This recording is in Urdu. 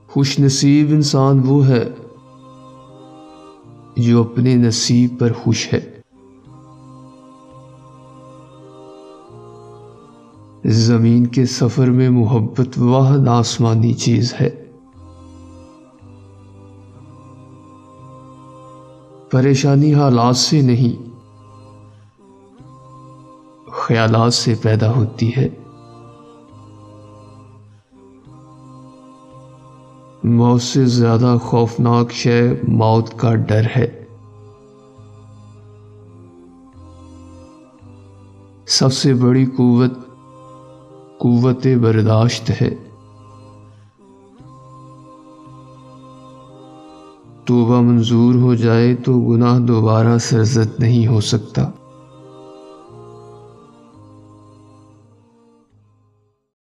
خوش نصیب انسان وہ ہے جو اپنے نصیب پر خوش ہے۔ زمین کے سفر میں محبت واحد آسمانی چیز ہے۔ پریشانی حالات سے نہیں، خیالات سے پیدا ہوتی ہے۔ موت سے زیادہ خوفناک شے موت کا ڈر ہے۔ سب سے بڑی قوت برداشت ہے۔ توبہ منظور ہو جائے تو گناہ دوبارہ سرزد نہیں ہو سکتا۔